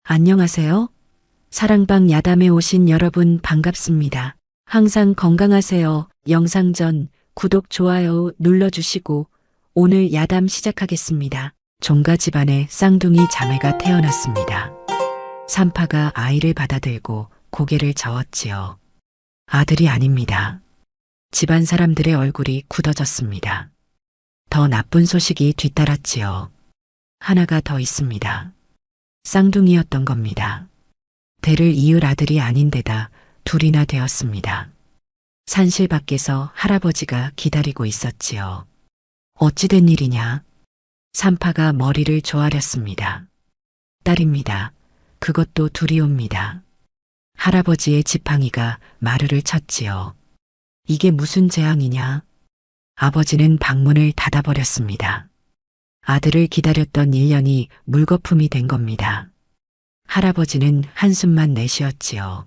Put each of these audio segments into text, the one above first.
안녕하세요. 사랑방 야담에 오신 여러분 반갑습니다. 항상 건강하세요. 영상 전 구독, 좋아요 눌러주시고 오늘 야담 시작하겠습니다. 종가 집안에 쌍둥이 자매가 태어났습니다. 산파가 아이를 받아들고 고개를 저었지요. 아들이 아닙니다. 집안 사람들의 얼굴이 굳어졌습니다. 더 나쁜 소식이 뒤따랐지요. 하나가 더 있습니다. 쌍둥이였던 겁니다. 대를 이을 아들이 아닌데다 둘이나 되었습니다. 산실 밖에서 할아버지가 기다리고 있었지요. 어찌된 일이냐? 산파가 머리를 조아렸습니다. 딸입니다. 그것도 둘이옵니다. 할아버지의 지팡이가 마루를 쳤지요. 이게 무슨 재앙이냐? 아버지는 방문을 닫아버렸습니다. 아들을 기다렸던 1년이 물거품이 된 겁니다. 할아버지는 한숨만 내쉬었지요.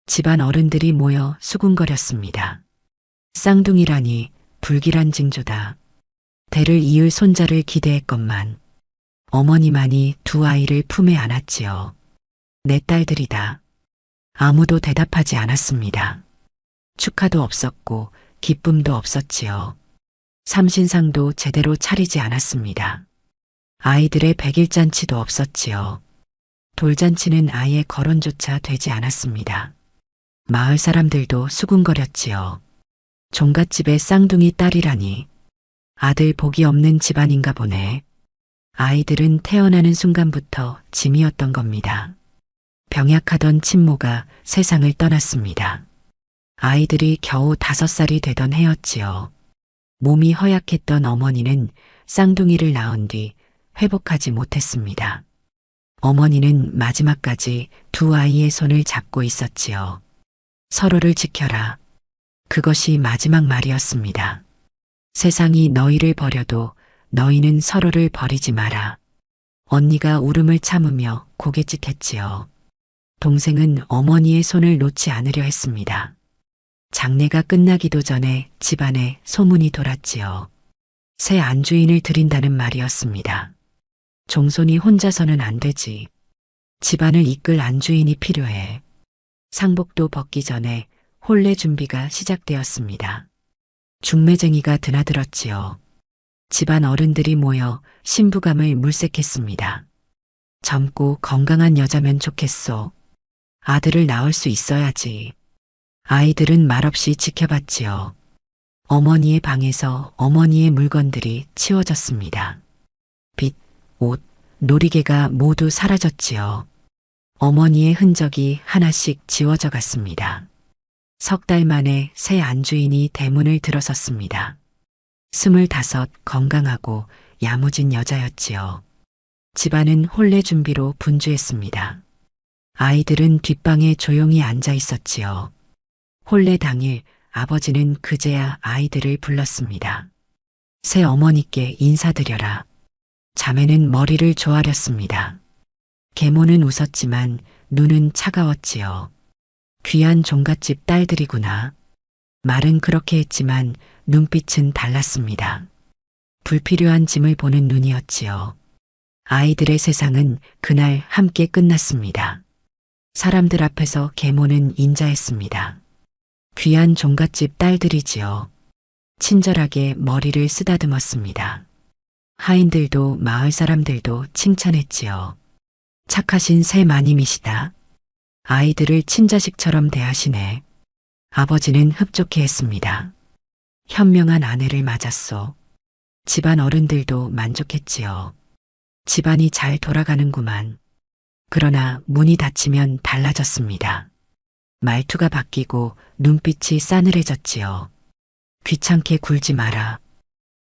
집안 어른들이 모여 수군거렸습니다. 쌍둥이라니 불길한 징조다. 대를 이을 손자를 기대했건만 어머니만이 두 아이를 품에 안았지요. 내 딸들이다. 아무도 대답하지 않았습니다. 축하도 없었고 기쁨도 없었지요. 삼신상도 제대로 차리지 않았습니다. 아이들의 백일잔치도 없었지요. 돌잔치는 아예 거론조차 되지 않았습니다. 마을 사람들도 수군거렸지요. 종갓집의 쌍둥이 딸이라니 아들 복이 없는 집안인가 보네. 아이들은 태어나는 순간부터 짐이었던 겁니다. 병약하던 친모가 세상을 떠났습니다. 아이들이 겨우 5살이 되던 해였지요. 몸이 허약했던 어머니는 쌍둥이를 낳은 뒤 회복하지 못했습니다. 어머니는 마지막까지 두 아이의 손을 잡고 있었지요. 서로를 지켜라. 그것이 마지막 말이었습니다. 세상이 너희를 버려도 너희는 서로를 버리지 마라. 언니가 울음을 참으며 고개짓했지요. 동생은 어머니의 손을 놓지 않으려 했습니다. 장례가 끝나기도 전에 집안에 소문이 돌았지요. 새 안주인을 들인다는 말이었습니다. 종손이 혼자서는 안 되지. 집안을 이끌 안주인이 필요해. 상복도 벗기 전에 혼례 준비가 시작되었습니다. 중매쟁이가 드나들었지요. 집안 어른들이 모여 신부감을 물색했습니다. 젊고 건강한 여자면 좋겠소. 아들을 낳을 수 있어야지. 아이들은 말없이 지켜봤지요. 어머니의 방에서 어머니의 물건들이 치워졌습니다. 빗, 옷, 놀이개가 모두 사라졌지요. 어머니의 흔적이 하나씩 지워져 갔습니다. 3달 만에 새 안주인이 대문을 들어섰습니다. 25 건강하고 야무진 여자였지요. 집안은 혼례 준비로 분주했습니다. 아이들은 뒷방에 조용히 앉아 있었지요. 혼례 당일 아버지는 그제야 아이들을 불렀습니다. 새 어머니께 인사드려라. 자매는 머리를 조아렸습니다. 계모는 웃었지만 눈은 차가웠지요. 귀한 종갓집 딸들이구나. 말은 그렇게 했지만 눈빛은 달랐습니다. 불필요한 짐을 보는 눈이었지요. 아이들의 세상은 그날 함께 끝났습니다. 사람들 앞에서 계모는 인자했습니다. 귀한 종갓집 딸들이지요. 친절하게 머리를 쓰다듬었습니다. 하인들도 마을 사람들도 칭찬했지요. 착하신 새 마님이시다. 아이들을 친자식처럼 대하시네. 아버지는 흡족해 했습니다. 현명한 아내를 맞았소. 집안 어른들도 만족했지요. 집안이 잘 돌아가는구만. 그러나 문이 닫히면 달라졌습니다. 말투가 바뀌고 눈빛이 싸늘해졌지요. 귀찮게 굴지 마라.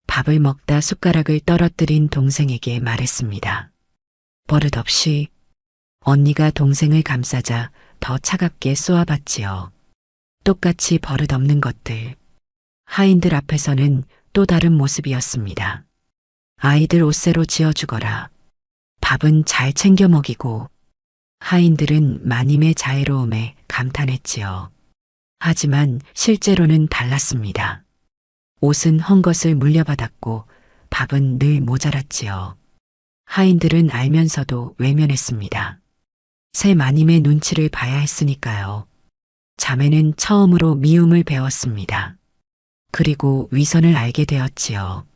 밥을 먹다 숟가락을 떨어뜨린 동생에게 말했습니다. 버릇없이. 언니가 동생을 감싸자 더 차갑게 쏘아봤지요. 똑같이 버릇없는 것들. 하인들 앞에서는 또 다른 모습이었습니다. 아이들 옷새로 지어주거라. 밥은 잘 챙겨 먹이고. 하인들은 마님의 자애로움에 감탄했지요. 하지만 실제로는 달랐습니다. 옷은 헝겊을 물려받았고 밥은 늘 모자랐지요. 하인들은 알면서도 외면했습니다. 새 마님의 눈치를 봐야 했으니까요. 자매는 처음으로 미움을 배웠습니다. 그리고 위선을 알게 되었지요.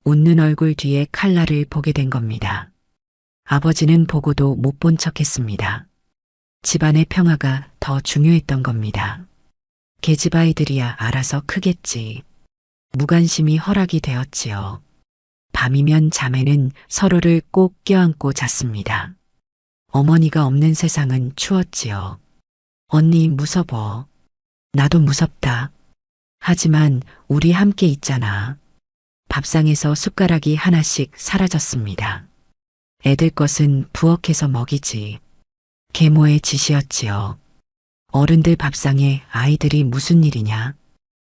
웃는 얼굴 뒤에 칼날을 보게 된 겁니다. 아버지는 보고도 못 본 척했습니다. 집안의 평화가 더 중요했던 겁니다. 계집 아이들이야 알아서 크겠지. 무관심이 허락이 되었지요. 밤이면 자매는 서로를 꼭 껴안고 잤습니다. 어머니가 없는 세상은 추웠지요. 언니 무서워. 나도 무섭다. 하지만 우리 함께 있잖아. 밥상에서 숟가락이 하나씩 사라졌습니다. 애들 것은 부엌에서 먹이지. 계모의 짓이었지요. 어른들 밥상에 아이들이 무슨 일이냐.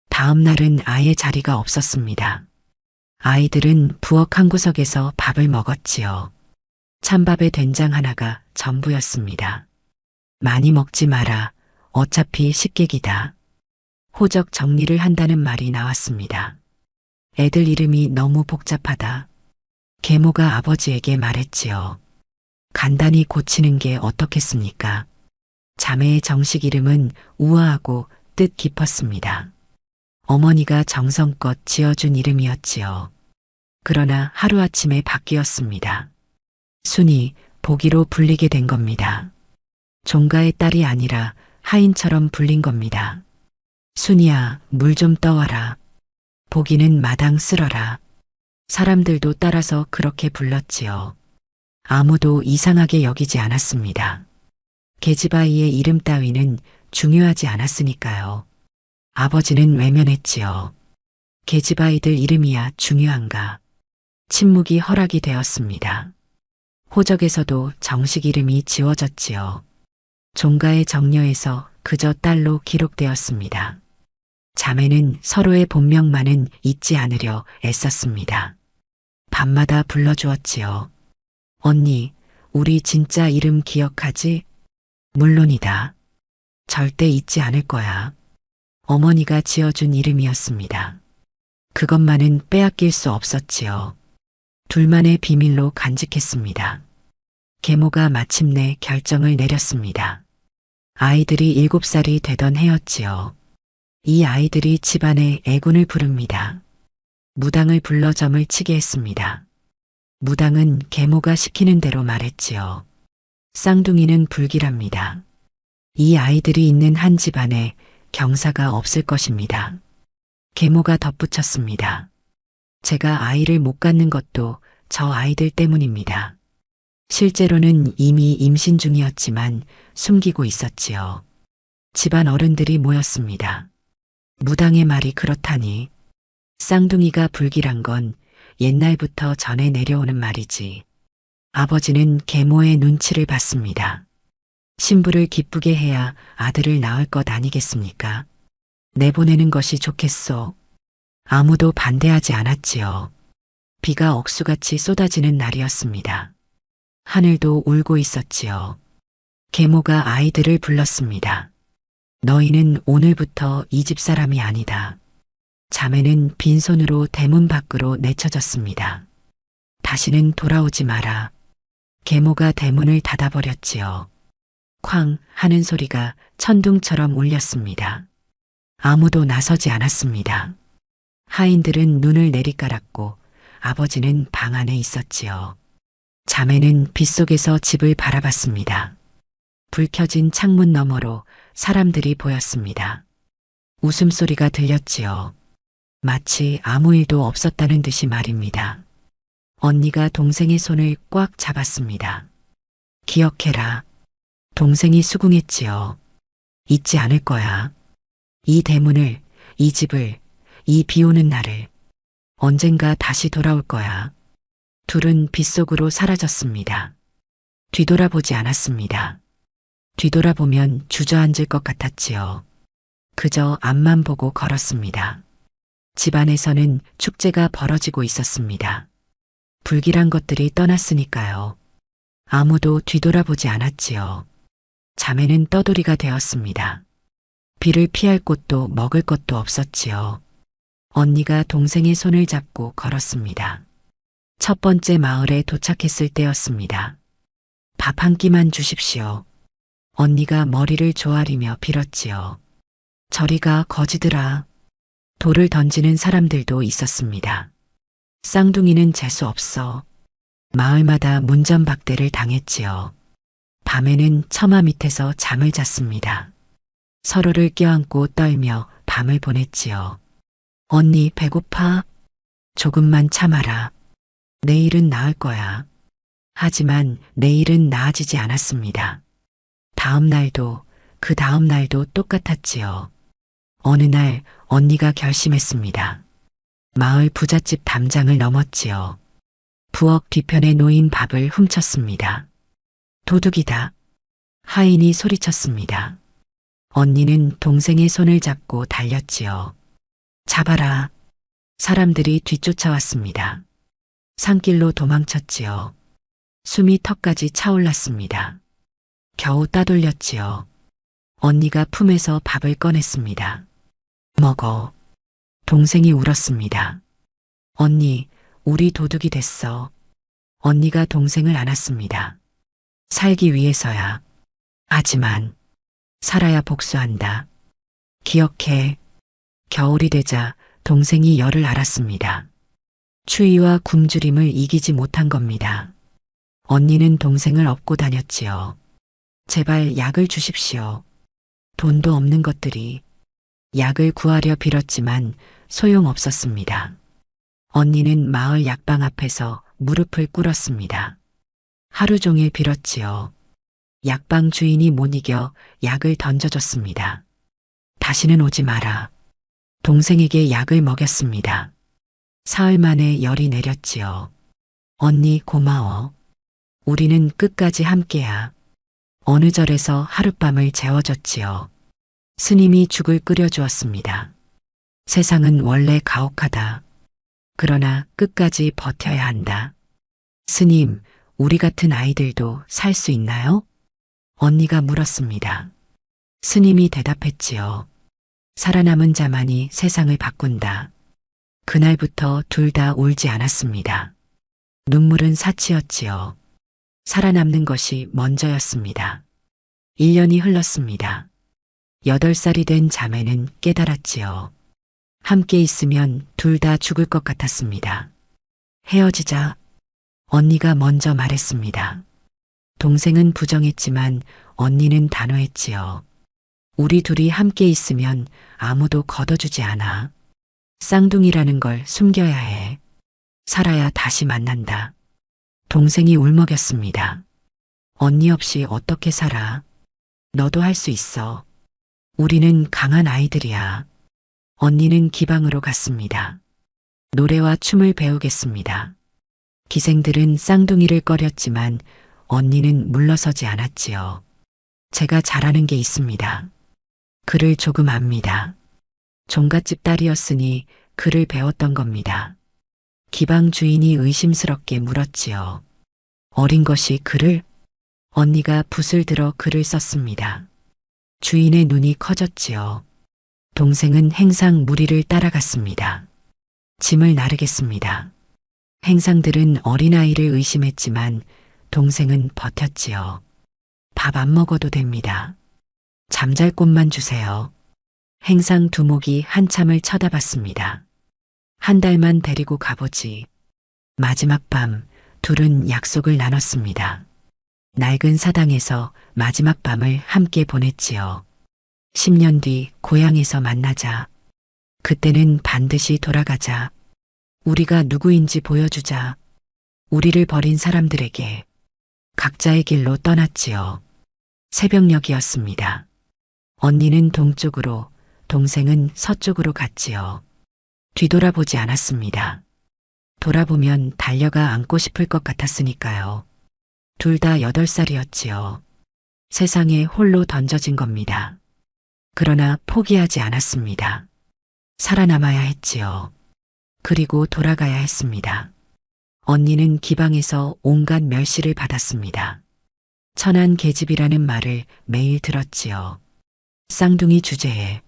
다음 날은 아예 자리가 없었습니다. 아이들은 부엌 한 구석에서 밥을 먹었지요. 찬밥에 된장 하나가 전부였습니다. 많이 먹지 마라. 어차피 식객이다. 호적 정리를 한다는 말이 나왔습니다. 애들 이름이 너무 복잡하다. 계모가 아버지에게 말했지요. 간단히 고치는 게 어떻겠습니까? 자매의 정식 이름은 우아하고 뜻 깊었습니다. 어머니가 정성껏 지어준 이름이었지요. 그러나 하루아침에 바뀌었습니다. 순이 보기로 불리게 된 겁니다. 종가의 딸이 아니라 하인처럼 불린 겁니다. 순이야, 물 좀 떠와라. 보기는 마당 쓸어라. 사람들도 따라서 그렇게 불렀지요. 아무도 이상하게 여기지 않았습니다. 계집아이의 이름 따위는 중요하지 않았으니까요. 아버지는 외면했지요. 계집아이들 이름이야 중요한가. 침묵이 허락이 되었습니다. 호적에서도 정식 이름이 지워졌지요. 종가의 정려에서 그저 딸로 기록되었습니다. 자매는 서로의 본명만은 잊지 않으려 애썼습니다. 밤마다 불러주었지요. 언니, 우리 진짜 이름 기억하지? 물론이다. 절대 잊지 않을 거야. 어머니가 지어준 이름이었습니다. 그것만은 빼앗길 수 없었지요. 둘만의 비밀로 간직했습니다. 계모가 마침내 결정을 내렸습니다. 아이들이 7살이 되던 해였지요. 이 아이들이 집안에 애군을 부릅니다. 무당을 불러 점을 치게 했습니다. 무당은 계모가 시키는 대로 말했지요. 쌍둥이는 불길합니다. 이 아이들이 있는 한 집안에 경사가 없을 것입니다. 계모가 덧붙였습니다. 제가 아이를 못 갖는 것도 저 아이들 때문입니다. 실제로는 이미 임신 중이었지만 숨기고 있었지요. 집안 어른들이 모였습니다. 무당의 말이 그렇다니. 쌍둥이가 불길한 건 옛날부터 전해 내려오는 말이지. 아버지는 계모의 눈치를 봤습니다. 신부를 기쁘게 해야 아들을 낳을 것 아니겠습니까? 내보내는 것이 좋겠소. 아무도 반대하지 않았지요. 비가 억수같이 쏟아지는 날이었습니다. 하늘도 울고 있었지요. 계모가 아이들을 불렀습니다. 너희는 오늘부터 이 집 사람이 아니다. 자매는 빈손으로 대문 밖으로 내쳐졌습니다. 다시는 돌아오지 마라. 계모가 대문을 닫아버렸지요. 쾅 하는 소리가 천둥처럼 울렸습니다. 아무도 나서지 않았습니다. 하인들은 눈을 내리깔았고 아버지는 방 안에 있었지요. 자매는 빗속에서 집을 바라봤습니다. 불 켜진 창문 너머로 사람들이 보였습니다. 웃음소리가 들렸지요. 마치 아무 일도 없었다는 듯이 말입니다. 언니가 동생의 손을 꽉 잡았습니다. 기억해라. 동생이 수긍했지요. 잊지 않을 거야. 이 대문을, 이 집을, 이 비오는 날을 언젠가 다시 돌아올 거야. 둘은 빗속으로 사라졌습니다. 뒤돌아보지 않았습니다. 뒤돌아보면 주저앉을 것 같았지요. 그저 앞만 보고 걸었습니다. 집안에서는 축제가 벌어지고 있었습니다. 불길한 것들이 떠났으니까요. 아무도 뒤돌아보지 않았지요. 자매는 떠돌이가 되었습니다. 비를 피할 곳도 먹을 것도 없었지요. 언니가 동생의 손을 잡고 걸었습니다. 첫 번째 마을에 도착했을 때였습니다. 밥 한 끼만 주십시오. 언니가 머리를 조아리며 빌었지요. 저리가 거지들아. 돌을 던지는 사람들도 있었습니다. 쌍둥이는 재수 없어. 마을마다 문전박대를 당했지요. 밤에는 처마 밑에서 잠을 잤습니다. 서로를 껴안고 떨며 밤을 보냈지요. 언니 배고파? 조금만 참아라. 내일은 나을 거야. 하지만 내일은 나아지지 않았습니다. 다음 날도 그 다음 날도 똑같았지요. 어느 날 언니가 결심했습니다. 마을 부잣집 담장을 넘었지요. 부엌 뒤편에 놓인 밥을 훔쳤습니다. 도둑이다. 하인이 소리쳤습니다. 언니는 동생의 손을 잡고 달렸지요. 잡아라. 사람들이 뒤쫓아왔습니다. 산길로 도망쳤지요. 숨이 턱까지 차올랐습니다. 겨우 따돌렸지요. 언니가 품에서 밥을 꺼냈습니다. 먹어. 동생이 울었습니다. 언니, 우리 도둑이 됐어. 언니가 동생을 안았습니다. 살기 위해서야. 하지만 살아야 복수한다. 기억해. 겨울이 되자 동생이 열을 알았습니다. 추위와 굶주림을 이기지 못한 겁니다. 언니는 동생을 업고 다녔지요. 제발 약을 주십시오. 돈도 없는 것들이. 약을 구하려 빌었지만 소용없었습니다. 언니는 마을 약방 앞에서 무릎을 꿇었습니다. 하루 종일 빌었지요. 약방 주인이 못 이겨 약을 던져줬습니다. 다시는 오지 마라. 동생에게 약을 먹였습니다. 사흘 만에 열이 내렸지요. 언니 고마워. 우리는 끝까지 함께야. 어느 절에서 하룻밤을 재워줬지요. 스님이 죽을 끓여주었습니다. 세상은 원래 가혹하다. 그러나 끝까지 버텨야 한다. 스님, 우리 같은 아이들도 살 수 있나요? 언니가 물었습니다. 스님이 대답했지요. 살아남은 자만이 세상을 바꾼다. 그날부터 둘 다 울지 않았습니다. 눈물은 사치였지요. 살아남는 것이 먼저였습니다. 1년이 흘렀습니다. 8살이 된 자매는 깨달았지요. 함께 있으면 둘 다 죽을 것 같았습니다. 헤어지자. 언니가 먼저 말했습니다. 동생은 부정했지만 언니는 단호했지요. 우리 둘이 함께 있으면 아무도 걷어주지 않아. 쌍둥이라는 걸 숨겨야 해. 살아야 다시 만난다. 동생이 울먹였습니다. 언니 없이 어떻게 살아? 너도 할 수 있어. 우리는 강한 아이들이야. 언니는 기방으로 갔습니다. 노래와 춤을 배우겠습니다. 기생들은 쌍둥이를 꺼렸지만 언니는 물러서지 않았지요. 제가 잘하는 게 있습니다. 글을 조금 압니다. 종갓집 딸이었으니 글을 배웠던 겁니다. 기방 주인이 의심스럽게 물었지요. 어린 것이 글을? 언니가 붓을 들어 글을 썼습니다. 주인의 눈이 커졌지요. 동생은 행상 무리를 따라갔습니다. 짐을 나르겠습니다. 행상들은 어린아이를 의심했지만 동생은 버텼지요. 밥 안 먹어도 됩니다. 잠잘 곳만 주세요. 행상 두목이 한참을 쳐다봤습니다. 한 달만 데리고 가보지. 마지막 밤 둘은 약속을 나눴습니다. 낡은 사당에서 마지막 밤을 함께 보냈지요. 10년 뒤 고향에서 만나자. 그때는 반드시 돌아가자. 우리가 누구인지 보여주자. 우리를 버린 사람들에게. 각자의 길로 떠났지요. 새벽녘이었습니다. 언니는 동쪽으로, 동생은 서쪽으로 갔지요. 뒤돌아보지 않았습니다. 돌아보면 달려가 안고 싶을 것 같았으니까요. 둘 다 8살이었지요. 세상에 홀로 던져진 겁니다. 그러나 포기하지 않았습니다. 살아남아야 했지요. 그리고 돌아가야 했습니다. 언니는 기방에서 온갖 멸시를 받았습니다. 천한 계집이라는 말을 매일 들었지요. 쌍둥이 주제에.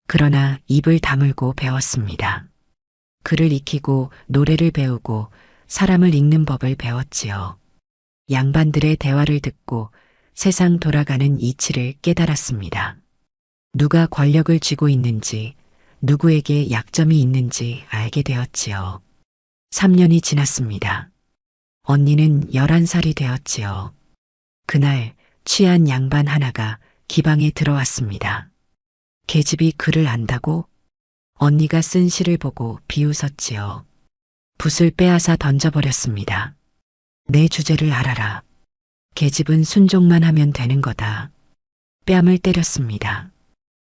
그러나 입을 다물고 배웠습니다. 글을 익히고 노래를 배우고 사람을 읽는 법을 배웠지요. 양반들의 대화를 듣고 세상 돌아가는 이치를 깨달았습니다. 누가 권력을 쥐고 있는지, 누구에게 약점이 있는지 알게 되었지요. 3년이 지났습니다. 언니는 11살이 되었지요. 그날 취한 양반 하나가 기방에 들어왔습니다. 계집이 글을 안다고? 언니가 쓴 시를 보고 비웃었지요. 붓을 빼앗아 던져버렸습니다. 내 주제를 알아라. 계집은 순종만 하면 되는 거다. 뺨을 때렸습니다.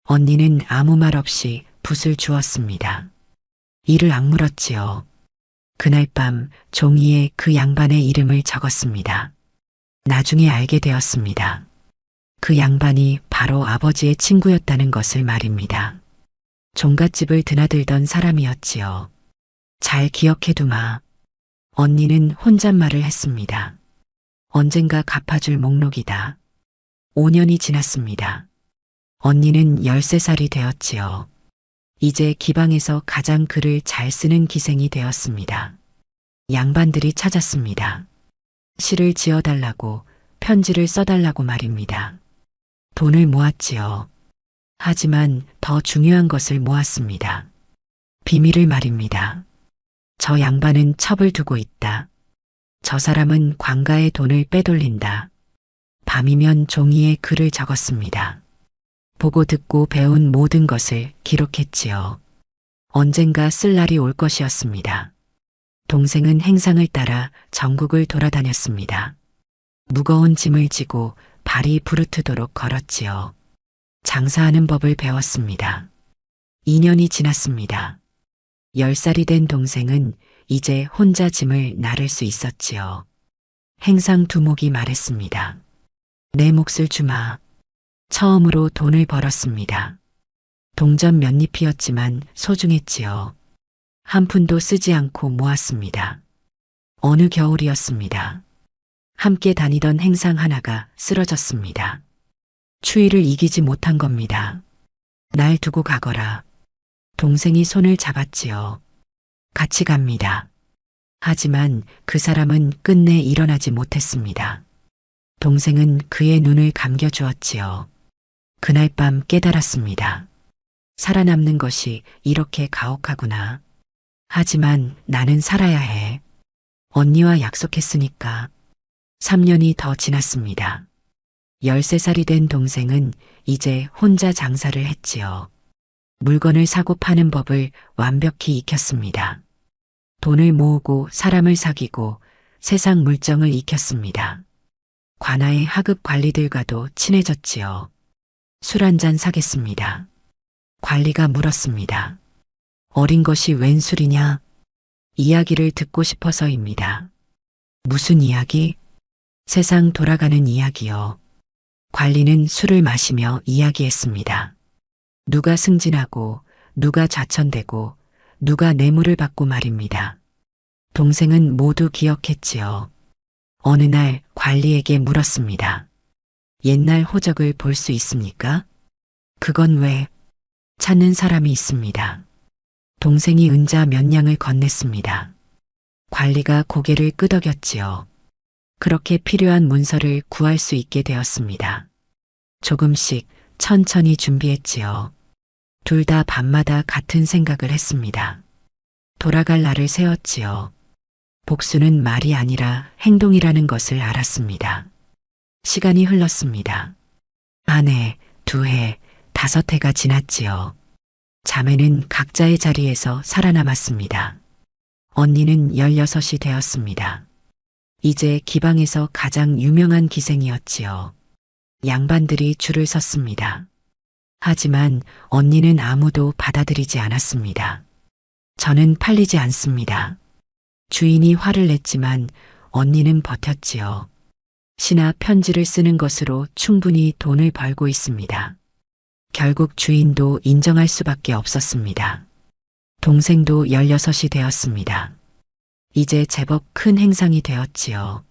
언니는 아무 말 없이 붓을 주었습니다. 이를 악물었지요. 그날 밤 종이에 그 양반의 이름을 적었습니다. 나중에 알게 되었습니다. 그 양반이 바로 아버지의 친구였다는 것을 말입니다. 종갓집을 드나들던 사람이었지요. 잘 기억해두마. 언니는 혼잣말을 했습니다. 언젠가 갚아줄 목록이다. 5년이 지났습니다. 언니는 13살이 되었지요. 이제 기방에서 가장 글을 잘 쓰는 기생이 되었습니다. 양반들이 찾았습니다. 시를 지어달라고, 편지를 써달라고 말입니다. 돈을 모았지요. 하지만 더 중요한 것을 모았습니다. 비밀을 말입니다. 저 양반은 첩을 두고 있다. 저 사람은 관가의 돈을 빼돌린다. 밤이면 종이에 글을 적었습니다. 보고 듣고 배운 모든 것을 기록했지요. 언젠가 쓸 날이 올 것이었습니다. 동생은 행상을 따라 전국을 돌아다녔습니다. 무거운 짐을 지고 발이 부르트도록 걸었지요. 장사하는 법을 배웠습니다. 2년이 지났습니다. 10살이 된 동생은 이제 혼자 짐을 나를 수 있었지요. 행상 두목이 말했습니다. 내 몫을 주마. 처음으로 돈을 벌었습니다. 동전 몇 잎이었지만 소중했지요. 한 푼도 쓰지 않고 모았습니다. 어느 겨울이었습니다. 함께 다니던 행상 하나가 쓰러졌습니다. 추위를 이기지 못한 겁니다. 날 두고 가거라. 동생이 손을 잡았지요. 같이 갑니다. 하지만 그 사람은 끝내 일어나지 못했습니다. 동생은 그의 눈을 감겨주었지요. 그날 밤 깨달았습니다. 살아남는 것이 이렇게 가혹하구나. 하지만 나는 살아야 해. 언니와 약속했으니까. 3년이 더 지났습니다. 13살이 된 동생은 이제 혼자 장사를 했지요. 물건을 사고 파는 법을 완벽히 익혔습니다. 돈을 모으고 사람을 사귀고 세상 물정을 익혔습니다. 관아의 하급 관리들과도 친해졌지요. 술 한 잔 사겠습니다. 관리가 물었습니다. 어린 것이 웬 술이냐? 이야기를 듣고 싶어서입니다. 무슨 이야기? 세상 돌아가는 이야기요. 관리는 술을 마시며 이야기했습니다. 누가 승진하고 누가 좌천되고 누가 뇌물을 받고 말입니다. 동생은 모두 기억했지요. 어느 날 관리에게 물었습니다. 옛날 호적을 볼 수 있습니까? 그건 왜? 찾는 사람이 있습니다. 동생이 은자 몇 냥을 건넸습니다. 관리가 고개를 끄덕였지요. 그렇게 필요한 문서를 구할 수 있게 되었습니다. 조금씩 천천히 준비했지요. 둘 다 밤마다 같은 생각을 했습니다. 돌아갈 날을 세웠지요. 복수는 말이 아니라 행동이라는 것을 알았습니다. 시간이 흘렀습니다. 한 해, 2해, 5해가 지났지요. 자매는 각자의 자리에서 살아남았습니다. 언니는 16이 되었습니다. 이제 기방에서 가장 유명한 기생이었지요. 양반들이 줄을 섰습니다. 하지만 언니는 아무도 받아들이지 않았습니다. 저는 팔리지 않습니다. 주인이 화를 냈지만 언니는 버텼지요. 시나 편지를 쓰는 것으로 충분히 돈을 벌고 있습니다. 결국 주인도 인정할 수밖에 없었습니다. 동생도 16이 되었습니다. 이제 제법 큰 행상이 되었지요.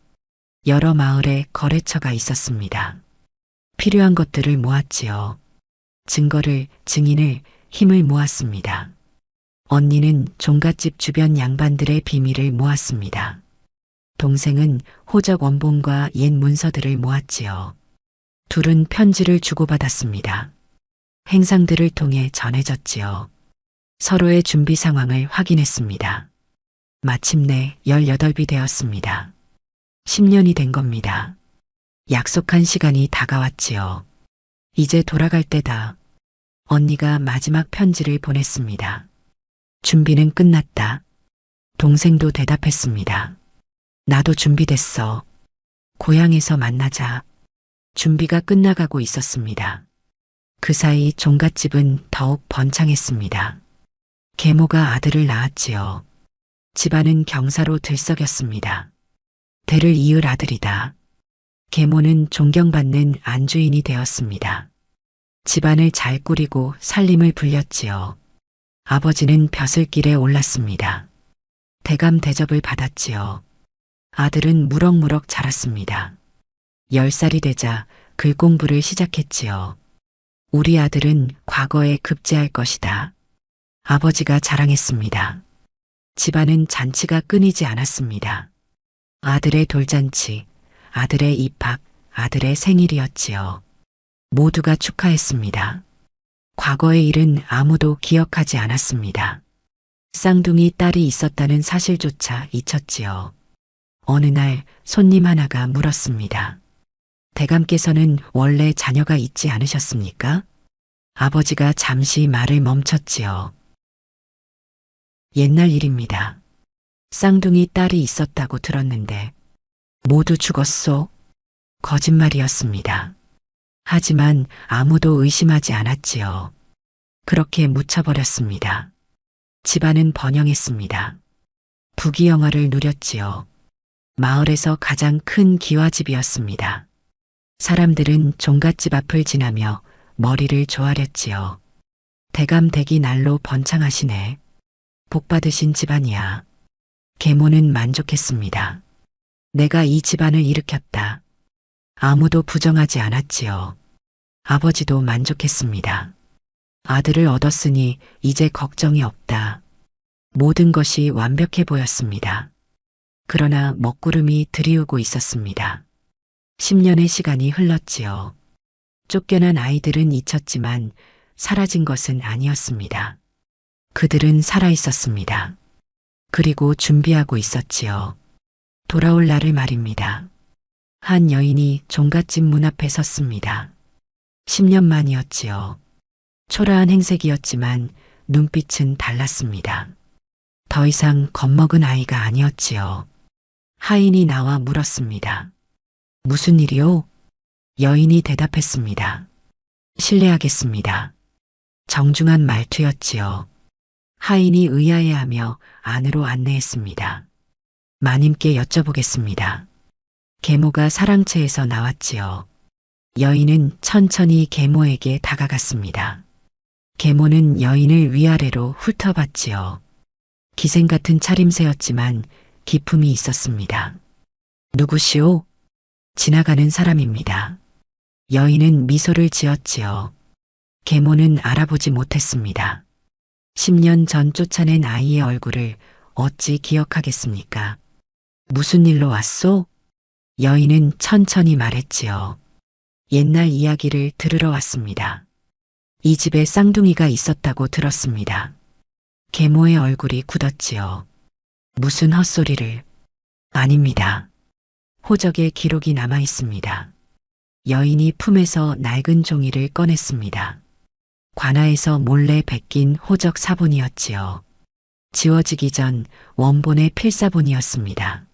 여러 마을에 거래처가 있었습니다. 필요한 것들을 모았지요. 증거를, 증인을, 힘을 모았습니다. 언니는 종갓집 주변 양반들의 비밀을 모았습니다. 동생은 호적 원본과 옛 문서들을 모았지요. 둘은 편지를 주고받았습니다. 행상들을 통해 전해졌지요. 서로의 준비 상황을 확인했습니다. 마침내 18이 되었습니다. 10년이 된 겁니다. 약속한 시간이 다가왔지요. 이제 돌아갈 때다. 언니가 마지막 편지를 보냈습니다. 준비는 끝났다. 동생도 대답했습니다. 나도 준비됐어. 고향에서 만나자. 준비가 끝나가고 있었습니다. 그 사이 종갓집은 더욱 번창했습니다. 계모가 아들을 낳았지요. 집안은 경사로 들썩였습니다. 대를 이을 아들이다. 계모는 존경받는 안주인이 되었습니다. 집안을 잘 꾸리고 살림을 불렸지요. 아버지는 벼슬길에 올랐습니다. 대감 대접을 받았지요. 아들은 무럭무럭 자랐습니다. 10살이 되자 글 공부를 시작했지요. 우리 아들은 과거에 급제할 것이다. 아버지가 자랑했습니다. 집안은 잔치가 끊이지 않았습니다. 아들의 돌잔치, 아들의 입학, 아들의 생일이었지요. 모두가 축하했습니다. 과거의 일은 아무도 기억하지 않았습니다. 쌍둥이 딸이 있었다는 사실조차 잊혔지요. 어느 날 손님 하나가 물었습니다. 대감께서는 원래 자녀가 있지 않으셨습니까? 아버지가 잠시 말을 멈췄지요. 옛날 일입니다. 쌍둥이 딸이 있었다고 들었는데 모두 죽었소? 거짓말이었습니다. 하지만 아무도 의심하지 않았지요. 그렇게 묻혀버렸습니다. 집안은 번영했습니다. 부귀영화를 누렸지요. 마을에서 가장 큰 기와집이었습니다. 사람들은 종갓집 앞을 지나며 머리를 조아렸지요. 대감 댁이 날로 번창하시네. 복 받으신 집안이야. 계모는 만족했습니다. 내가 이 집안을 일으켰다. 아무도 부정하지 않았지요. 아버지도 만족했습니다. 아들을 얻었으니 이제 걱정이 없다. 모든 것이 완벽해 보였습니다. 그러나 먹구름이 들이우고 있었습니다. 10년의 시간이 흘렀지요. 쫓겨난 아이들은 잊혔지만 사라진 것은 아니었습니다. 그들은 살아 있었습니다. 그리고 준비하고 있었지요. 돌아올 날을 말입니다. 한 여인이 종갓집 문 앞에 섰습니다. 10년 만이었지요. 초라한 행색이었지만 눈빛은 달랐습니다. 더 이상 겁먹은 아이가 아니었지요. 하인이 나와 물었습니다. 무슨 일이요? 여인이 대답했습니다. 실례하겠습니다. 정중한 말투였지요. 하인이 의아해하며 안으로 안내했습니다. 마님께 여쭤보겠습니다. 계모가 사랑채에서 나왔지요. 여인은 천천히 계모에게 다가갔습니다. 계모는 여인을 위아래로 훑어봤지요. 기생 같은 차림새였지만 기품이 있었습니다. 누구시오? 지나가는 사람입니다. 여인은 미소를 지었지요. 계모는 알아보지 못했습니다. 10년 전 쫓아낸 아이의 얼굴을 어찌 기억하겠습니까? 무슨 일로 왔소? 여인은 천천히 말했지요. 옛날 이야기를 들으러 왔습니다. 이 집에 쌍둥이가 있었다고 들었습니다. 계모의 얼굴이 굳었지요. 무슨 헛소리를. 아닙니다. 호적에 기록이 남아 있습니다. 여인이 품에서 낡은 종이를 꺼냈습니다. 관아에서 몰래 베낀 호적 사본이었지요. 지워지기 전 원본의 필사본이었습니다.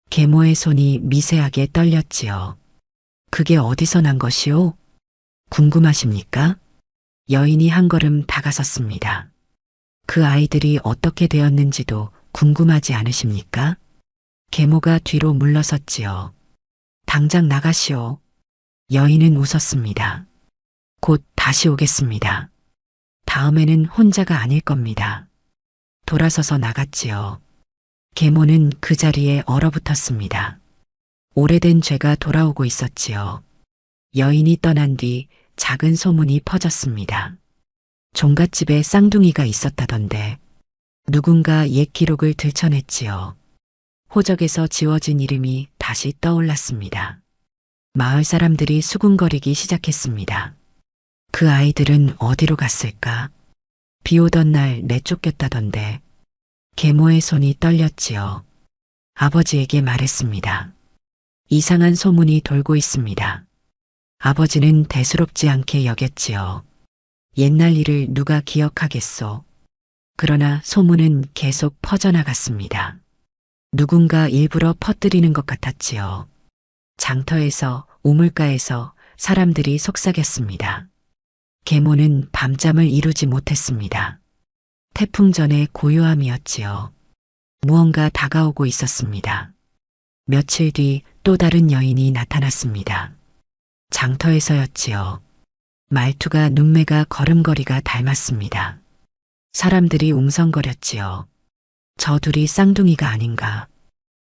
계모의 손이 미세하게 떨렸지요. 그게 어디서 난 것이오? 궁금하십니까? 여인이 한 걸음 다가섰습니다. 그 아이들이 어떻게 되었는지도 궁금하지 않으십니까? 계모가 뒤로 물러섰지요. 당장 나가시오. 여인은 웃었습니다. 곧 다시 오겠습니다. 다음에는 혼자가 아닐 겁니다. 돌아서서 나갔지요. 계모는 그 자리에 얼어붙었습니다. 오래된 죄가 돌아오고 있었지요. 여인이 떠난 뒤 작은 소문이 퍼졌습니다. 종갓집에 쌍둥이가 있었다던데 누군가 옛 기록을 들춰냈지요. 호적에서 지워진 이름이 다시 떠올랐습니다. 마을 사람들이 수군거리기 시작했습니다. 그 아이들은 어디로 갔을까? 비 오던 날 내쫓겼다던데. 계모의 손이 떨렸지요. 아버지에게 말했습니다. 이상한 소문이 돌고 있습니다. 아버지는 대수롭지 않게 여겼지요. 옛날 일을 누가 기억하겠소. 그러나 소문은 계속 퍼져나갔습니다. 누군가 일부러 퍼뜨리는 것 같았지요. 장터에서, 우물가에서 사람들이 속삭였습니다. 계모는 밤잠을 이루지 못했습니다. 태풍 전의 고요함이었지요. 무언가 다가오고 있었습니다. 며칠 뒤 또 다른 여인이 나타났습니다. 장터에서였지요. 말투가 눈매가 걸음걸이가 닮았습니다. 사람들이 웅성거렸지요. 저 둘이 쌍둥이가 아닌가.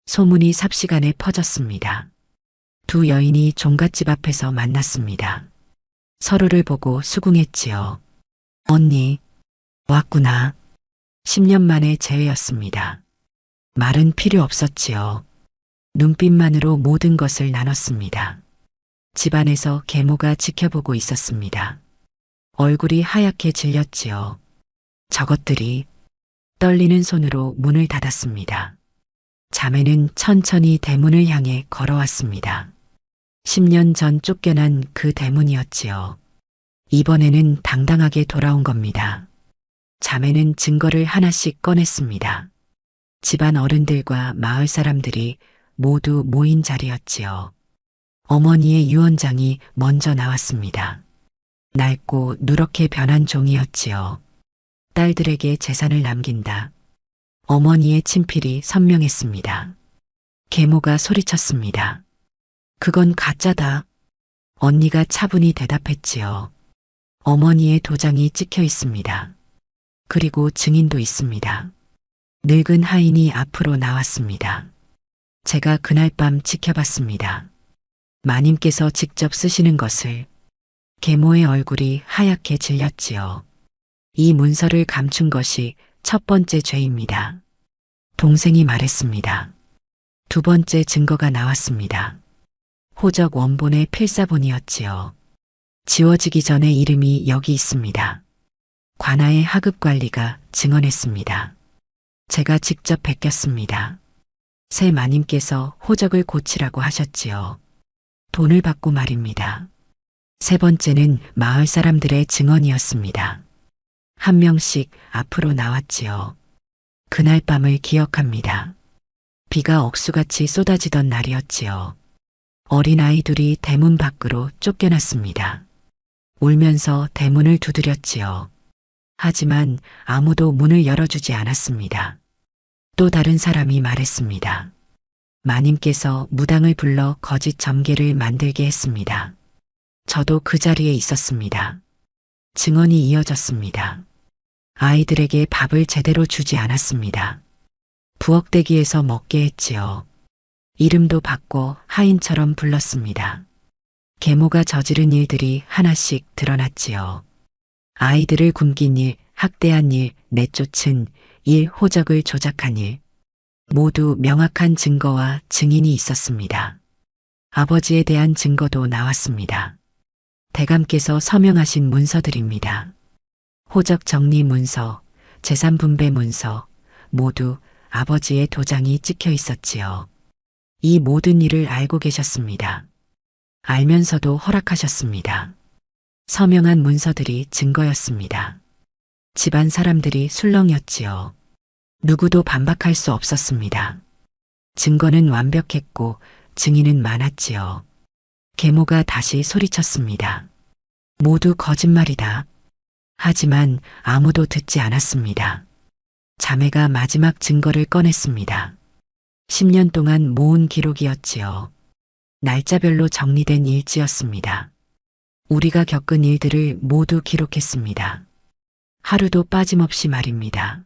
소문이 삽시간에 퍼졌습니다. 두 여인이 종갓집 앞에서 만났습니다. 서로를 보고 수긍했지요. 언니, 왔구나. 10년 만에 재회였습니다. 말은 필요 없었지요. 눈빛만으로 모든 것을 나눴습니다. 집안에서 계모가 지켜보고 있었습니다. 얼굴이 하얗게 질렸지요. 저것들이 떨리는 손으로 문을 닫았습니다. 자매는 천천히 대문을 향해 걸어왔습니다. 10년 전 쫓겨난 그 대문이었지요. 이번에는 당당하게 돌아온 겁니다. 자매는 증거를 하나씩 꺼냈습니다. 집안 어른들과 마을 사람들이 모두 모인 자리였지요. 어머니의 유언장이 먼저 나왔습니다. 낡고 누렇게 변한 종이었지요. 딸들에게 재산을 남긴다. 어머니의 친필이 선명했습니다. 계모가 소리쳤습니다. 그건 가짜다. 언니가 차분히 대답했지요. 어머니의 도장이 찍혀 있습니다. 그리고 증인도 있습니다. 늙은 하인이 앞으로 나왔습니다. 제가 그날 밤 지켜봤습니다. 마님께서 직접 쓰시는 것을. 계모의 얼굴이 하얗게 질렸지요. 이 문서를 감춘 것이 첫 번째 죄입니다. 동생이 말했습니다. 두 번째 증거가 나왔습니다. 호적 원본의 필사본이었지요. 지워지기 전에 이름이 여기 있습니다. 관아의 하급 관리가 증언했습니다. 제가 직접 베꼈습니다. 새 마님께서 호적을 고치라고 하셨지요. 돈을 받고 말입니다. 세 번째는 마을 사람들의 증언이었습니다. 한 명씩 앞으로 나왔지요. 그날 밤을 기억합니다. 비가 억수같이 쏟아지던 날이었지요. 어린아이 둘이 대문 밖으로 쫓겨났습니다. 울면서 대문을 두드렸지요. 하지만 아무도 문을 열어주지 않았습니다. 또 다른 사람이 말했습니다. 마님께서 무당을 불러 거짓 점괘를 만들게 했습니다. 저도 그 자리에 있었습니다. 증언이 이어졌습니다. 아이들에게 밥을 제대로 주지 않았습니다. 부엌대기에서 먹게 했지요. 이름도 바꿔 하인처럼 불렀습니다. 계모가 저지른 일들이 하나씩 드러났지요. 아이들을 굶긴 일, 학대한 일, 내쫓은 일, 호적을 조작한 일. 모두 명확한 증거와 증인이 있었습니다. 아버지에 대한 증거도 나왔습니다. 대감께서 서명하신 문서들입니다. 호적 정리 문서, 재산 분배 문서, 모두 아버지의 도장이 찍혀 있었지요. 이 모든 일을 알고 계셨습니다. 알면서도 허락하셨습니다. 서명한 문서들이 증거였습니다. 집안 사람들이 술렁였지요. 누구도 반박할 수 없었습니다. 증거는 완벽했고 증인은 많았지요. 계모가 다시 소리쳤습니다. 모두 거짓말이다. 하지만 아무도 듣지 않았습니다. 자매가 마지막 증거를 꺼냈습니다. 10년 동안 모은 기록이었지요. 날짜별로 정리된 일지였습니다. 우리가 겪은 일들을 모두 기록했습니다. 하루도 빠짐없이 말입니다.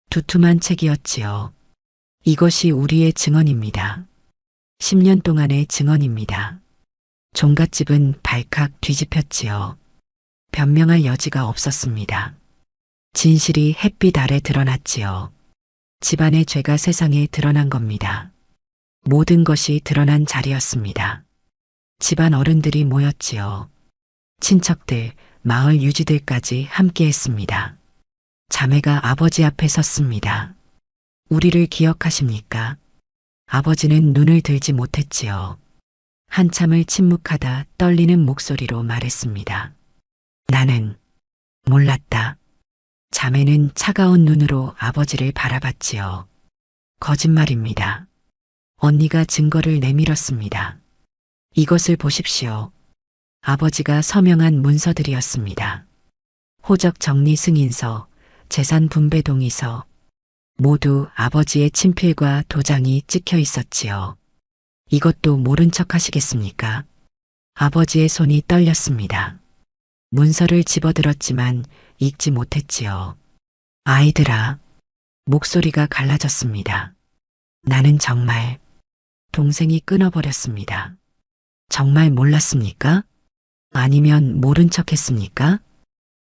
두툼한 책이었지요. 이것이 우리의 증언입니다. 10년 동안의 증언입니다. 종갓집은 발칵 뒤집혔지요. 변명할 여지가 없었습니다. 진실이 햇빛 아래 드러났지요. 집안의 죄가 세상에 드러난 겁니다. 모든 것이 드러난 자리였습니다. 집안 어른들이 모였지요. 친척들, 마을 유지들까지 함께 했습니다. 자매가 아버지 앞에 섰습니다. 우리를 기억하십니까? 아버지는 눈을 들지 못했지요. 한참을 침묵하다 떨리는 목소리로 말했습니다. 나는 몰랐다. 자매는 차가운 눈으로 아버지를 바라봤지요. 거짓말입니다. 언니가 증거를 내밀었습니다. 이것을 보십시오. 아버지가 서명한 문서들이었습니다. 호적 정리 승인서, 재산 분배 동의서, 모두 아버지의 친필과 도장이 찍혀 있었지요. 이것도 모른 척 하시겠습니까? 아버지의 손이 떨렸습니다. 문서를 집어들었지만 읽지 못했지요. 아이들아, 목소리가 갈라졌습니다. 나는 정말, 동생이 끊어버렸습니다. 정말 몰랐습니까? 아니면 모른 척 했습니까?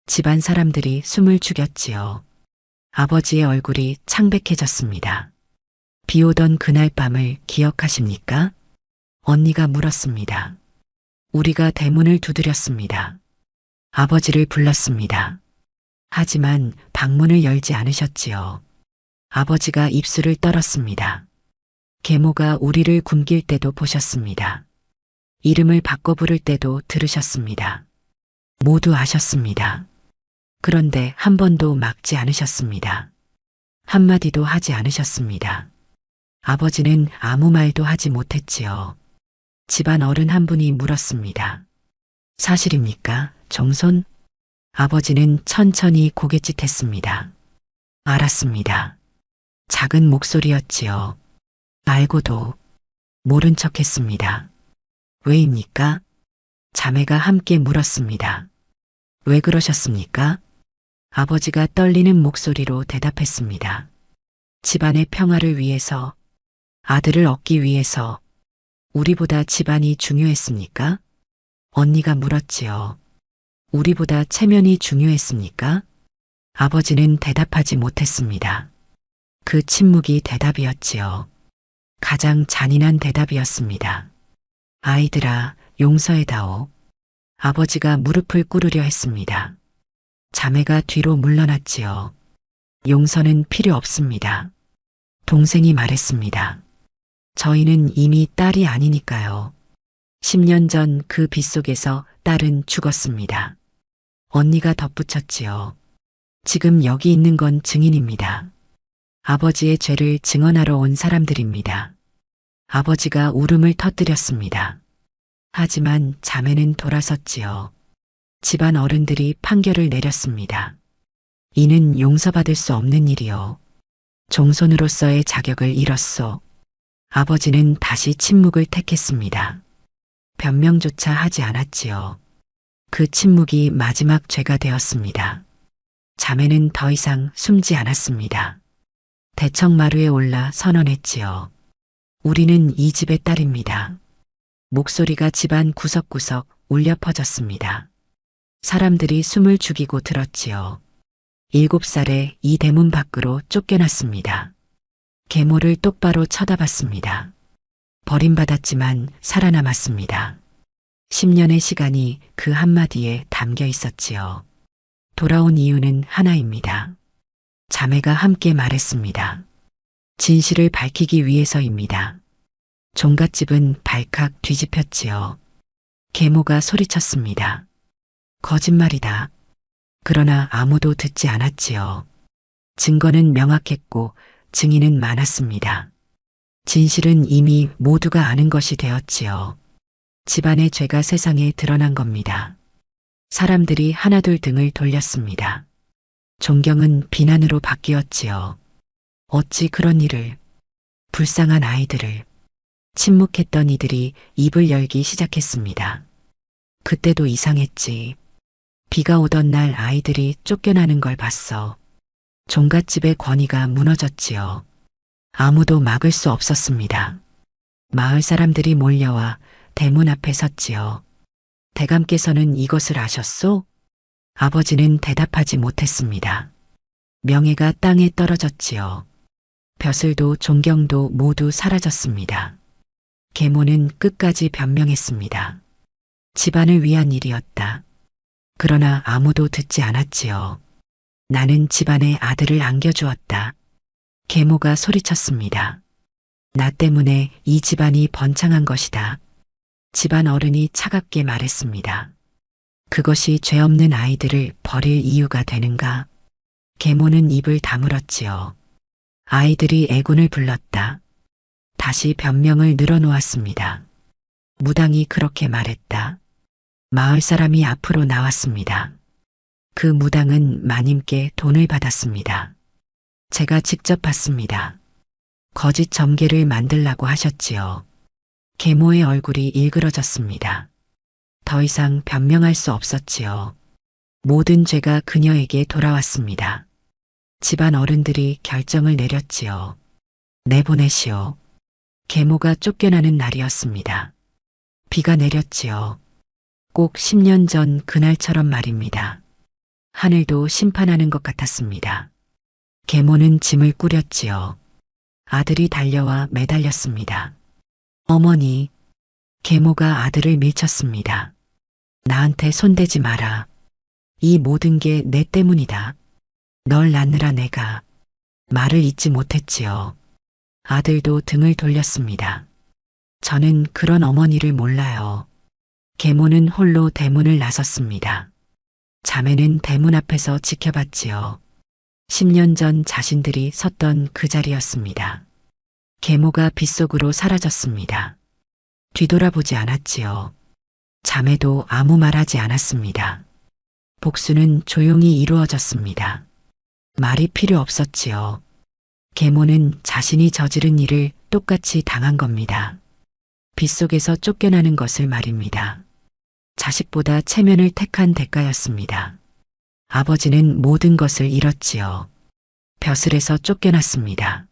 집안 사람들이 숨을 죽였지요. 아버지의 얼굴이 창백해졌습니다. 비 오던 그날 밤을 기억하십니까? 언니가 물었습니다. 우리가 대문을 두드렸습니다. 아버지를 불렀습니다. 하지만 방문을 열지 않으셨지요. 아버지가 입술을 떨었습니다. 계모가 우리를 굶길 때도 보셨습니다. 이름을 바꿔 부를 때도 들으셨습니다. 모두 아셨습니다. 그런데 한 번도 막지 않으셨습니다. 한마디도 하지 않으셨습니다. 아버지는 아무 말도 하지 못했지요. 집안 어른 한 분이 물었습니다. 사실입니까, 정손? 아버지는 천천히 고갯짓했습니다. 알았습니다. 작은 목소리였지요. 알고도 모른 척했습니다. 왜입니까? 자매가 함께 물었습니다. 왜 그러셨습니까? 아버지가 떨리는 목소리로 대답했습니다. 집안의 평화를 위해서, 아들을 얻기 위해서, 우리보다 집안이 중요했습니까? 언니가 물었지요. 우리보다 체면이 중요했습니까? 아버지는 대답하지 못했습니다. 그 침묵이 대답이었지요. 가장 잔인한 대답이었습니다. 아이들아, 용서해다오. 아버지가 무릎을 꿇으려 했습니다. 자매가 뒤로 물러났지요. 용서는 필요 없습니다. 동생이 말했습니다. 저희는 이미 딸이 아니니까요. 10년 전 그 빗속에서 딸은 죽었습니다. 언니가 덧붙였지요. 지금 여기 있는 건 증인입니다. 아버지의 죄를 증언하러 온 사람들입니다. 아버지가 울음을 터뜨렸습니다. 하지만 자매는 돌아섰지요. 집안 어른들이 판결을 내렸습니다. 이는 용서받을 수 없는 일이요. 종손으로서의 자격을 잃었소. 아버지는 다시 침묵을 택했습니다. 변명조차 하지 않았지요. 그 침묵이 마지막 죄가 되었습니다. 자매는 더 이상 숨지 않았습니다. 대청마루에 올라 선언했지요. 우리는 이 집의 딸입니다. 목소리가 집안 구석구석 울려 퍼졌습니다. 사람들이 숨을 죽이고 들었지요. 7살에 이 대문 밖으로 쫓겨났습니다. 계모를 똑바로 쳐다봤습니다. 버림받았지만 살아남았습니다. 10년의 시간이 그 한마디에 담겨 있었지요. 돌아온 이유는 하나입니다. 자매가 함께 말했습니다. 진실을 밝히기 위해서입니다. 종갓집은 발칵 뒤집혔지요. 계모가 소리쳤습니다. 거짓말이다. 그러나 아무도 듣지 않았지요. 증거는 명확했고 증인은 많았습니다. 진실은 이미 모두가 아는 것이 되었지요. 집안의 죄가 세상에 드러난 겁니다. 사람들이 하나둘 등을 돌렸습니다. 존경은 비난으로 바뀌었지요. 어찌 그런 일을, 불쌍한 아이들을, 침묵했던 이들이 입을 열기 시작했습니다. 그때도 이상했지. 비가 오던 날 아이들이 쫓겨나는 걸 봤어. 종갓집의 권위가 무너졌지요. 아무도 막을 수 없었습니다. 마을 사람들이 몰려와 대문 앞에 섰지요. 대감께서는 이것을 아셨소? 아버지는 대답하지 못했습니다. 명예가 땅에 떨어졌지요. 벼슬도 존경도 모두 사라졌습니다. 계모는 끝까지 변명했습니다. 집안을 위한 일이었다. 그러나 아무도 듣지 않았지요. 나는 집안에 아들을 안겨주었다. 계모가 소리쳤습니다. 나 때문에 이 집안이 번창한 것이다. 집안 어른이 차갑게 말했습니다. 그것이 죄 없는 아이들을 버릴 이유가 되는가? 계모는 입을 다물었지요. 아이들이 애군을 불렀다. 다시 변명을 늘어놓았습니다. 무당이 그렇게 말했다. 마을 사람이 앞으로 나왔습니다. 그 무당은 마님께 돈을 받았습니다. 제가 직접 받습니다. 거짓 점괘를 만들라고 하셨지요. 계모의 얼굴이 일그러졌습니다. 더 이상 변명할 수 없었지요. 모든 죄가 그녀에게 돌아왔습니다. 집안 어른들이 결정을 내렸지요. 내보내시오. 계모가 쫓겨나는 날이었습니다. 비가 내렸지요. 꼭 10년 전 그날처럼 말입니다. 하늘도 심판하는 것 같았습니다. 계모는 짐을 꾸렸지요. 아들이 달려와 매달렸습니다. 어머니, 계모가 아들을 밀쳤습니다. 나한테 손대지 마라. 이 모든 게 내 때문이다. 널 낳느라 내가 말을 잇지 못했지요. 아들도 등을 돌렸습니다. 저는 그런 어머니를 몰라요. 계모는 홀로 대문을 나섰습니다. 자매는 대문 앞에서 지켜봤지요. 10년 전 자신들이 섰던 그 자리였습니다. 계모가 빗속으로 사라졌습니다. 뒤돌아보지 않았지요. 자매도 아무 말하지 않았습니다. 복수는 조용히 이루어졌습니다. 말이 필요 없었지요. 계모는 자신이 저지른 일을 똑같이 당한 겁니다. 빗속에서 쫓겨나는 것을 말입니다. 자식보다 체면을 택한 대가였습니다. 아버지는 모든 것을 잃었지요. 벼슬에서 쫓겨났습니다.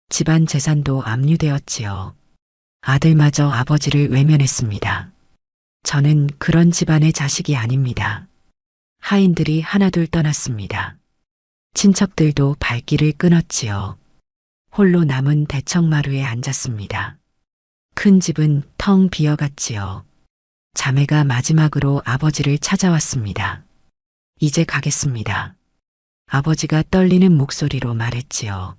집안 재산도 압류되었지요. 아들마저 아버지를 외면했습니다. 저는 그런 집안의 자식이 아닙니다. 하인들이 하나둘 떠났습니다. 친척들도 발길을 끊었지요. 홀로 남은 대청마루에 앉았습니다. 큰 집은 텅 비어갔지요. 자매가 마지막으로 아버지를 찾아왔습니다. 이제 가겠습니다. 아버지가 떨리는 목소리로 말했지요.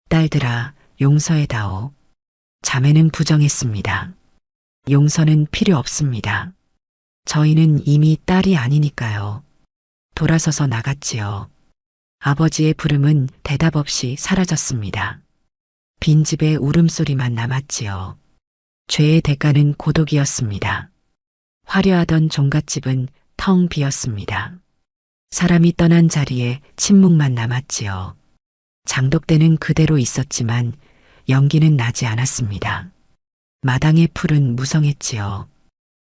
딸들아, 용서해다오. 자매는 부정했습니다. 용서는 필요 없습니다. 저희는 이미 딸이 아니니까요. 돌아서서 나갔지요. 아버지의 부름은 대답 없이 사라졌습니다. 빈집에 울음소리만 남았지요. 죄의 대가는 고독이었습니다. 화려하던 종갓집은 텅 비었습니다. 사람이 떠난 자리에 침묵만 남았지요. 장독대는 그대로 있었지만 연기는 나지 않았습니다. 마당의 풀은 무성했지요.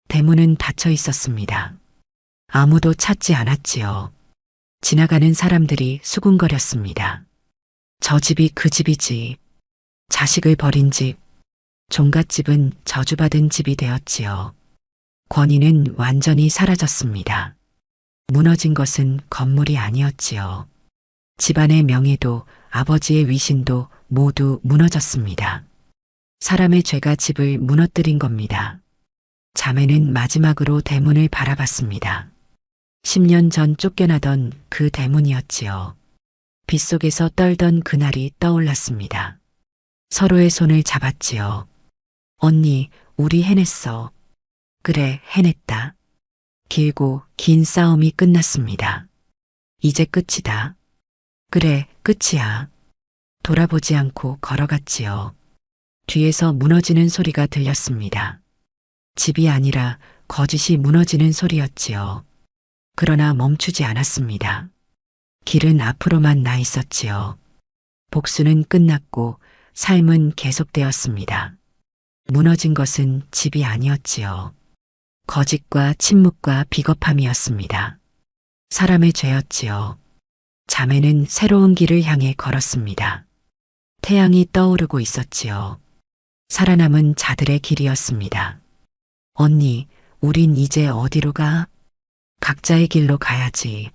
대문은 닫혀 있었습니다. 아무도 찾지 않았지요. 지나가는 사람들이 수군거렸습니다. 저 집이 그 집이지. 자식을 버린 집. 종갓집은 저주받은 집이 되었지요. 권위는 완전히 사라졌습니다. 무너진 것은 건물이 아니었지요. 집안의 명예도 아버지의 위신도 모두 무너졌습니다. 사람의 죄가 집을 무너뜨린 겁니다. 자매는 마지막으로 대문을 바라봤습니다. 10년 전 쫓겨나던 그 대문이었지요. 빗속에서 떨던 그날이 떠올랐습니다. 서로의 손을 잡았지요. 언니, 우리 해냈어. 그래, 해냈다. 길고 긴 싸움이 끝났습니다. 이제 끝이다. 그래, 끝이야. 돌아보지 않고 걸어갔지요. 뒤에서 무너지는 소리가 들렸습니다. 집이 아니라 거짓이 무너지는 소리였지요. 그러나 멈추지 않았습니다. 길은 앞으로만 나 있었지요. 복수는 끝났고 삶은 계속되었습니다. 무너진 것은 집이 아니었지요. 거짓과 침묵과 비겁함이었습니다. 사람의 죄였지요. 자매는 새로운 길을 향해 걸었습니다. 태양이 떠오르고 있었지요. 살아남은 자들의 길이었습니다. 언니, 우린 이제 어디로 가? 각자의 길로 가야지.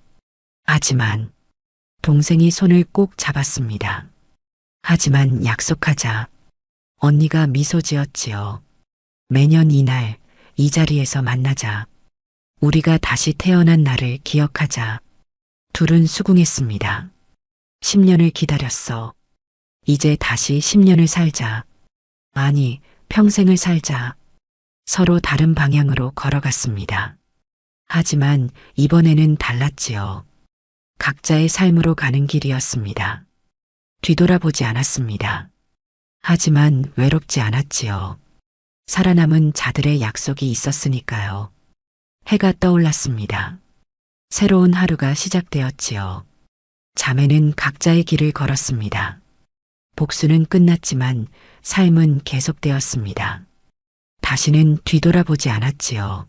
하지만 동생이 손을 꼭 잡았습니다. 하지만 약속하자. 언니가 미소 지었지요. 매년 이날 이 자리에서 만나자. 우리가 다시 태어난 날을 기억하자. 둘은 수긍했습니다. 10년을 기다렸어. 이제 다시 10년을 살자. 아니, 평생을 살자. 서로 다른 방향으로 걸어갔습니다. 하지만 이번에는 달랐지요. 각자의 삶으로 가는 길이었습니다. 뒤돌아보지 않았습니다. 하지만 외롭지 않았지요. 살아남은 자들의 약속이 있었으니까요. 해가 떠올랐습니다. 새로운 하루가 시작되었지요. 자매는 각자의 길을 걸었습니다. 복수는 끝났지만 삶은 계속되었습니다. 다시는 뒤돌아보지 않았지요.